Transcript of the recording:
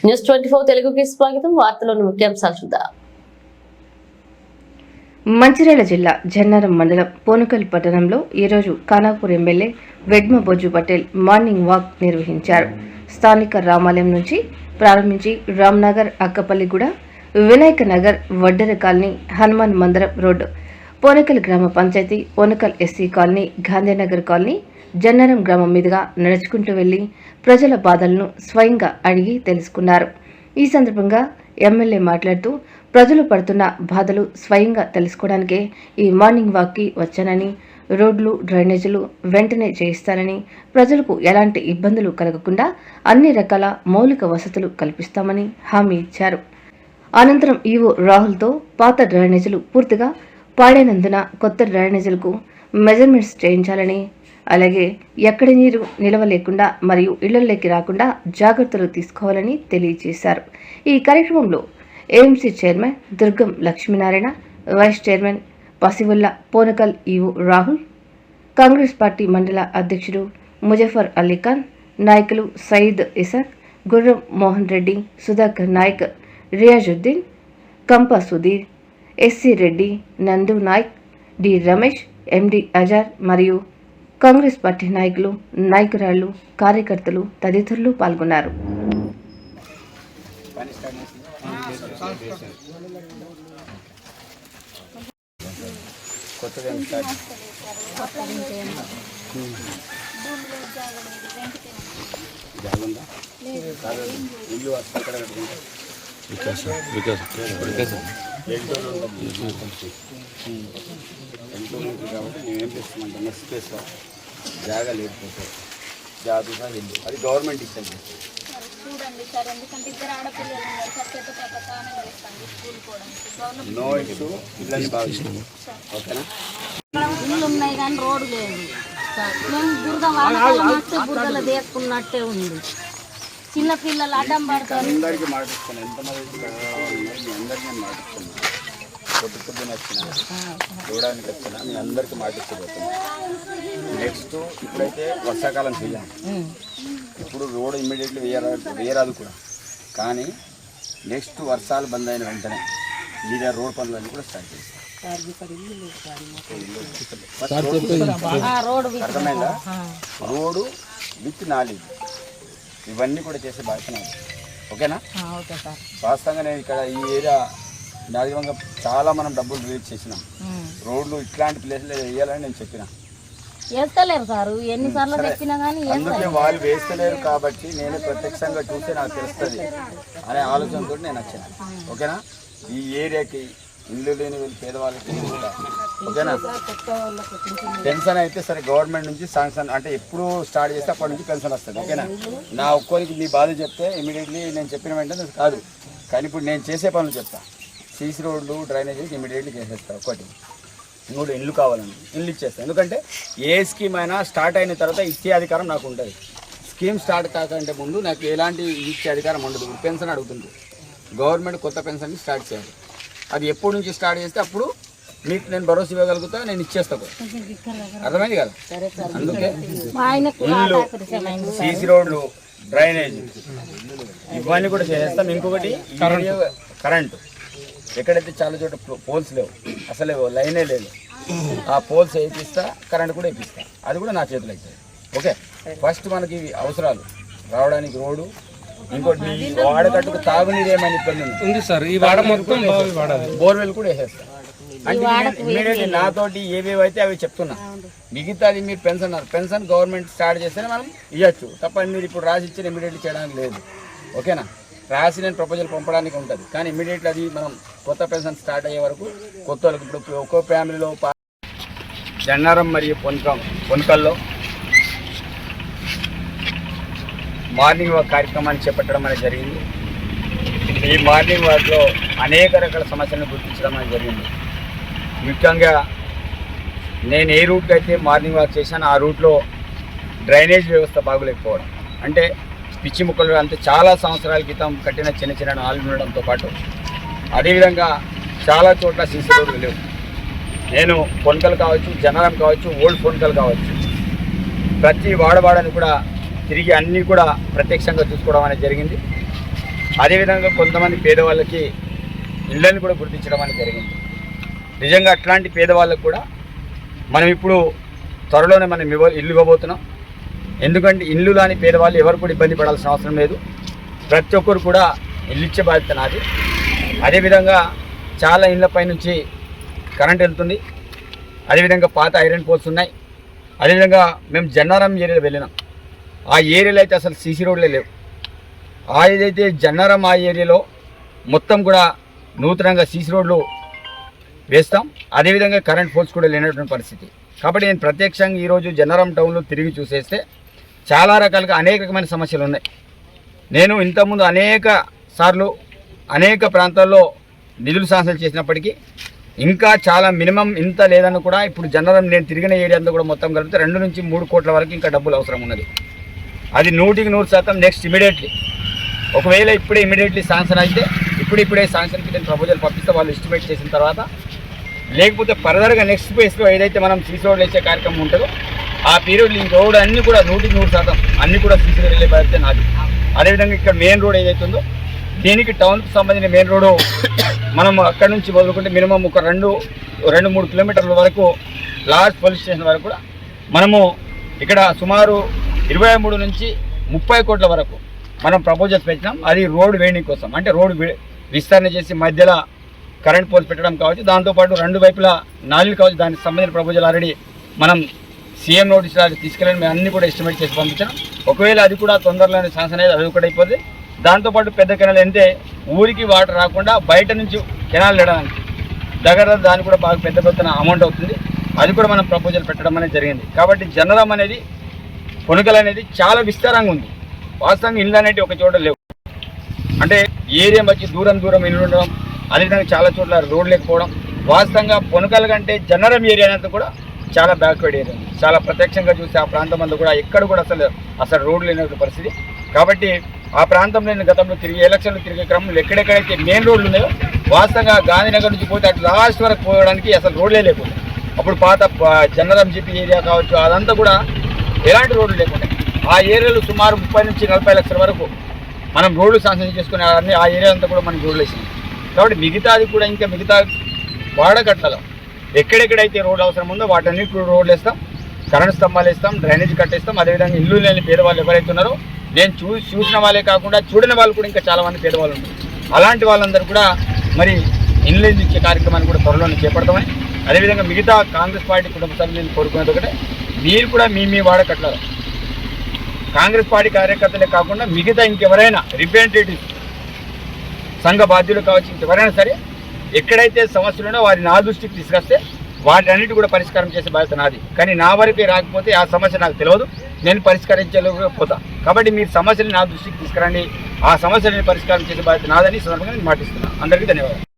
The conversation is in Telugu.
న్యూస్ 24 తెలుగుకి స్వాగతం. వార్తలోని ముఖ్యాంశాలు చూద్దాం. మంచిర్యాల జిల్లా జన్నారం మండలం పోనుకల్ పట్టణంలో ఈరోజు Khanapur MLA Vedma Bojju Patel morning walk నిర్వహించారు. స్థానిక రామాలయం నుంచి ప్రారంభించి రామ్నగర్, అక్కపల్లిగూడ, వినాయక నగర్, వడ్డెర కాలనీ, హనుమాన్ మందిరం రోడ్డు, పోనకల్ గ్రామ panchayat, Ponakal SC colony, Gandhinagar colony, Jannaram గ్రామం మీదుగా నడుచుకుంటూ వెళ్లి ప్రజల బాధలను స్వయంగా అడిగి తెలుసుకున్నారు. ఈ సందర్భంగా ఎమ్మెల్యే మాట్లాడుతూ ప్రజలు పడుతున్న బాధలు స్వయంగా తెలుసుకోవడానికే ఈ మార్నింగ్ వాక్కి వచ్చానని, రోడ్లు, డ్రైనేజీలు వెంటనే చేయిస్తానని, ప్రజలకు ఎలాంటి ఇబ్బందులు కలగకుండా అన్ని రకాల మౌలిక వసతులు కల్పిస్తామని హామీ ఇచ్చారు. అనంతరం ఈవో రాహుల్తో పాత డ్రైనేజీలు పూర్తిగా పాడైనందున కొత్త డ్రైనేజీలకు మెజర్మెంట్స్ చేయించాలని, అలాగే ఎక్కడి నీరు నిలవ లేకుండా మరియు ఇళ్లలోకి రాకుండా జాగ్రత్తలు తీసుకోవాలని తెలియజేశారు. ఈ కార్యక్రమంలో AMC chairman Durgam Lakshminarayana, vice chairman Pasivulla, Ponakal EO Rahul, Congress party మండల అధ్యక్షుడు ముజఫర్ అలీఖాన్, నాయకులు Sayeed Isaq, Gurram Mohan Reddy, Sudhakar Naik, Riyazuddin, Kampa Sudheer, SC Reddy, Nandu Naik, D Ramesh, MD Azhar మరియు కాంగ్రెస్ పార్టీ నాయకులు, నాయకురాళ్లు, కార్యకర్తలు తదితరులు పాల్గొన్నారు. జాగా లేకపోతే జాగ్రత్తగా ఇల్లు అది గవర్నమెంట్ ఇచ్చింది చూడండి సార్, ఎందుకంటే ఇద్దరు ఆడపిల్లలు ఉన్నారు సార్, పెద్ద పాప తానే చేస్తాను స్కూల్ కూడా నో ఇష్యూ ఇళ్ళని బాగా ఓకేనా. ఇల్లు ఉన్నాయి కానీ రోడ్డు లేదు సార్. మేము బురద వానకాలం వస్తే బురదలో దేక్కున్నట్టే ఉంది. చిన్న పిల్లలు అడ్డం పడతారు. అందరికీ మాటిస్తాను, ఎంతమంది మీ అందరికీ నేను మాటిస్తాను. పొద్దున వచ్చినా చూడడానికి వచ్చినా మీ అందరికీ మాటిచ్చిపోతున్నాను. నెక్స్ట్ ఇప్పుడైతే వర్షాకాలం సీజన్, ఇప్పుడు రోడ్ ఇమ్మీడియట్లీ వేయరాదు కూడా, కానీ నెక్స్ట్ వర్షాలు బంద్ అయిన వెంటనే మీద రోడ్ పనులన్నీ కూడా స్టార్ట్ చేస్తాం. అర్థమైందా? రోడ్డు విత్ నాలెడ్జ్ ఇవన్నీ కూడా చేసే బాధ్యత ఓకేనా. వాస్తవంగా నేను ఇక్కడ ఈ ఏరియా మ్యాక్సిమంగా చాలా మనం డబ్బులు రిలీజ్ చేసినాం. రోడ్లు ఇట్లాంటి ప్లేస్లో వేయాలని నేను చెప్పిన, వేస్తలేరు సార్. ఎన్నిసార్లు చెప్పినా కానీ అందుకే వాళ్ళు వేస్తలేరు కాబట్టి నేను ప్రత్యక్షంగా చూస్తే నాకు తెలుస్తుంది అనే ఆలోచనతో నేను వచ్చాను. ఓకేనా. ఈ ఏరియాకి ఇల్లు లేని పేదవాళ్ళకి కూడా ఓకేనా. పెన్షన్ అయితే సరే గవర్నమెంట్ నుంచి శాంక్షన్ అంటే ఎప్పుడు స్టార్ట్ చేస్తే అప్పటి నుంచి పెన్షన్ వస్తుంది. ఓకేనా. నా ఒక్కరికి మీ బాధ చెప్తే ఇమీడియట్లీ నేను చెప్పిన వెంటనే కాదు, కానీ ఇప్పుడు నేను చేసే పనులు చెప్తా. సీసీ రోడ్లు, డ్రైనేజీస్ ఇమీడియట్లీ చేసేస్తా. ఒకటి ఇంకోటి ఇల్లు కావాలని ఇల్లు ఇచ్చేస్తాను. ఎందుకంటే ఏ స్కీమ్ అయినా స్టార్ట్ అయిన తర్వాత ఇచ్చే అధికారం నాకు ఉంటుంది. స్కీమ్ స్టార్ట్ కాకంటే ముందు నాకు ఎలాంటి ఇచ్చే అధికారం ఉండదు. పెన్షన్ అడుగుతుంది గవర్నమెంట్, కొత్త పెన్షన్ని స్టార్ట్ చేయాలి. అది ఎప్పటి నుంచి స్టార్ట్ చేస్తే అప్పుడు మీకు నేను భరోసా ఇవ్వగలుగుతా, నేను ఇచ్చేస్తా. అర్థమైంది కదా. అందుకే ఇల్లు, సీసీ రోడ్లు, డ్రైనేజ్ ఇవన్నీ కూడా చేసేస్తాం. ఇంకొకటి కరెంటు, ఎక్కడైతే చాలా చోట పోల్స్ లేవు, అసలు లైనే లేదు, ఆ పోల్స్ వేయిస్తా, కరెంట్ కూడా వేయిస్తా. అది కూడా నా చేతులు అవుతుంది. ఓకే. ఫస్ట్ మనకి అవసరాలు రావడానికి రోడ్డు, ఇంకోటి వాడకట్టుకు తాగునీరు ఏమైనా ఇబ్బంది ఉంది సార్, ఈ వాడ మొత్తం బోర్వెల్ కూడా వేసేస్తా. అంటే ఇమీడియట్లీ నాతోటి ఏవేవి అయితే అవి చెప్తున్నా. మిగతాది మీరు పెన్షన్ గవర్నమెంట్ స్టార్ట్ చేస్తేనే మనం ఇవ్వచ్చు తప్ప మీరు ఇప్పుడు రాసి ఇచ్చిన ఇమీడియట్లీ చేయడానికి లేదు. ఓకేనా. రాసి నేను ప్రపోజల్ పంపడానికి ఉంటుంది, కానీ ఇమీడియట్లీ అది మనం కొత్త పెన్షన్ స్టార్ట్ అయ్యే వరకు కొత్త వాళ్ళకి ఇప్పుడు ఒక్కో ఫ్యామిలీలో జన్నారం మరియు పొన్కల్లో మార్నింగ్ వాక్ కార్యక్రమాన్ని చేపట్టడం అనేది జరిగింది. ఈ మార్నింగ్ వాక్లో అనేక రకాల సమస్యలను గుర్తించడం అనేది జరిగింది. ముఖ్యంగా నేను ఏ రూట్కి అయితే మార్నింగ్ వాక్ చేశాను ఆ రూట్లో డ్రైనేజ్ వ్యవస్థ బాగోలేకపోవడం, అంటే పిచ్చి ముక్కలు అంతే చాలా సంవత్సరాల క్రితం కట్టిన చిన్న చిన్న నాలుగు ఉండడంతో పాటు అదేవిధంగా చాలా చోట్ల సీసీ రోడ్లు లేవు. నేను పొన్కల్ కావచ్చు, జనారం కావచ్చు, ఓల్డ్ పొన్కల్ కావచ్చు, ప్రతి వాడవాడని కూడా తిరిగి అన్నీ కూడా ప్రత్యక్షంగా చూసుకోవడం అనేది జరిగింది. అదేవిధంగా కొంతమంది పేదవాళ్ళకి ఇళ్ళని కూడా గుర్తించడం అనేది జరిగింది. నిజంగా అట్లాంటి పేదవాళ్ళకు కూడా మనం ఇప్పుడు త్వరలోనే మనం ఇల్లు ఇవ్వబోతున్నాం. ఎందుకంటే ఇల్లు లాని పేదవాళ్ళు ఎవరు కూడా ఇబ్బంది పడాల్సిన అవసరం లేదు. ప్రతి ఒక్కరు కూడా ఇల్లు ఇచ్చే బాధ్యత నాది. అదేవిధంగా చాలా ఇళ్ళపై నుంచి కరెంట్ వెళ్తుంది. అదేవిధంగా పాత ఐరన్ పోల్స్ ఉన్నాయి. అదేవిధంగా మేము జన్నారం ఏరియాలో వెళ్ళినాం. ఆ ఏరియాలో అయితే అసలు సీసీ రోడ్లే లేవు. ఏదైతే జన్నారం ఆ ఏరియాలో మొత్తం కూడా నూతనంగా సీసీ రోడ్లు వేస్తాం. అదేవిధంగా కరెంట్ పోల్స్ కూడా లేనటువంటి పరిస్థితి. కాబట్టి నేను ప్రత్యక్షంగా ఈరోజు జన్నారం టౌన్లో తిరిగి చూసేస్తే చాలా రకాలుగా అనేక రకమైన సమస్యలు ఉన్నాయి. నేను ఇంతకుముందు అనేక సార్లు అనేక ప్రాంతాల్లో నిధులు శాంక్షన్ చేసినప్పటికీ ఇంకా చాలా మినిమం ఇంత లేదని కూడా ఇప్పుడు జనరల్ నేను తిరిగిన ఏరియా అంతా కూడా మొత్తం కలిపితే 2 నుంచి 3 కోట్ల వరకు ఇంకా డబ్బులు అవసరం ఉన్నది. అది 100% నెక్స్ట్ ఇమీడియట్లీ ఒకవేళ ఇప్పుడే ఇమీడియట్లీ శాంక్షన్ అయితే ఇప్పుడే శాంక్షన్కి నేను ప్రపోజల్ పంపిస్తే వాళ్ళు ఎస్టిమేట్ చేసిన తర్వాత, లేకపోతే ఫర్దర్గా నెక్స్ట్ ఫేజ్లో ఏదైతే మనం సీసీ రోడ్లు వేసే కార్యక్రమం ఉంటుందో ఆ పీరియడ్లో ఈ రోడ్ అన్నీ కూడా 100% అన్నీ కూడా సీసీ రోడ్ వెళ్ళే బాధ్యత నాది. అదేవిధంగా ఇక్కడ మెయిన్ రోడ్ ఏదైతే ఉందో దీనికి టౌన్కి సంబంధించిన మెయిన్ రోడ్డు మనం అక్కడ నుంచి మొదలుకుంటే మినిమం ఒక 2-3 కిలోమీటర్ల వరకు లాస్ట్ పోలీస్ స్టేషన్ వరకు కూడా మనము ఇక్కడ సుమారు 23 నుంచి 30 కోట్ల వరకు మనం ప్రపోజల్స్ పెట్టినాం. అది రోడ్ వేయడం కోసం, అంటే రోడ్ విస్తరణ చేసి మధ్యలో కరెంట్ పోల్స్ పెట్టడం కావచ్చు, దాంతోపాటు 2 వైపులా నాలుగు కావచ్చు. దానికి సంబంధించిన ప్రపోజల్ ఆల్రెడీ మనం సీఎం నోటీస్ తీసుకెళ్ళి మేము అన్ని కూడా ఎస్టిమేట్ చేసి పంపించాం. ఒకవేళ అది కూడా తొందరలోనే శాంక్షన్ అయ్యేది, అది ఒకటి అయిపోతుంది. దాంతోపాటు పెద్ద కెనాల్ అంటే ఊరికి వాటర్ రాకుండా బయట నుంచి కెనాల్ లేడానికి దగ్గర దానికి కూడా బాగా పెద్ద అమౌంట్ అవుతుంది. అది కూడా మనం ప్రపోజల్ పెట్టడం అనేది జరిగింది. కాబట్టి జనరం అనేది పొనుకలు అనేది చాలా విస్తారంగా ఉంది. వాస్తవంగా ఇళ్ళు అనేవి ఒక చోట లేవు. అంటే ఏరియా వచ్చి దూరం ఇల్లు ఉండడం, అదేవిధంగా చాలా చోట్ల రోడ్ లేకపోవడం. వాస్తవంగా పొనుకల కంటే జనరం ఏరియా అనేది కూడా చాలా బ్యాక్వర్డ్ ఏరియా ఉంది. చాలా ప్రత్యక్షంగా చూస్తే ఆ ప్రాంతం అంతా కూడా ఎక్కడ కూడా అసలు రోడ్లు లేనటువంటి పరిస్థితి. కాబట్టి ఆ ప్రాంతంలో నేను గతంలో ఎలక్షన్లు తిరిగే క్రమంలో ఎక్కడెక్కడైతే మెయిన్ రోడ్లు ఉన్నాయో వాస్తవంగా గాంధీనగర్ నుంచి పోతే అటు లాస్ట్ వరకు పోవడానికి అసలు రోడ్లే లేకుండా, అప్పుడు పాత జనరం జీపీ ఏరియా కావచ్చు అదంతా కూడా ఎలాంటి రోడ్లు లేకుండా ఆ ఏరియాలో సుమారు 30 నుంచి 40 లక్షల వరకు మనం రోడ్లు శాంక్షన్ చేసుకునే అన్ని ఆ ఏరియా అంతా కూడా మనం రోడ్లు వేసాం. కాబట్టి మిగతాది కూడా ఇంకా మిగతా వాడకట్టాలి. ఎక్కడెక్కడైతే రోడ్లు అవసరం ఉందో వాటన్నిటి రోడ్లు వేస్తాం, కరెంట్ స్తంభాలు వేస్తాం, డ్రైనేజ్ కట్టేస్తాం. అదేవిధంగా ఇల్లు లేని పేదవాళ్ళు ఎవరైతే ఉన్నారో నేను చూసిన వాళ్ళే కాకుండా చూడని వాళ్ళు కూడా ఇంకా చాలామంది పేదవాళ్ళు ఉన్నారు. అలాంటి వాళ్ళందరూ కూడా మరి ఇల్లు ఇచ్చే కార్యక్రమాన్ని కూడా త్వరలోనే చేపడతామని, అదేవిధంగా మిగతా కాంగ్రెస్ పార్టీ కుటుంబ సభ్యులు కోరుకునేది ఒకటే, మీరు కూడా మీ వాడకట్టాలి. కాంగ్రెస్ పార్టీ కార్యకర్తలే కాకుండా మిగతా ఇంకెవరైనా రిప్రజెంటేటివ్స్ సంఘ బాధ్యులు కావచ్చు, ఇంకెవరైనా సరే ఎక్కడైతే సమస్యలు ఉన్నాయో వారి నా దృష్టికి తీసుకొస్తే వాటన్నిటి కూడా పరిష్కారం చేసే బాధ్యత నాది. కానీ నా వరకే రాకపోతే ఆ సమస్య నాకు తెలియదు, నేను పరిష్కరించలేకపోతా. కాబట్టి మీరు సమస్యని నా దృష్టికి తీసుకురండి, ఆ సమస్యలని పరిష్కారం చేసే బాధ్యత నాదని సందర్భంగా నేను మాటిస్తున్నాను. అందరికీ ధన్యవాదాలు.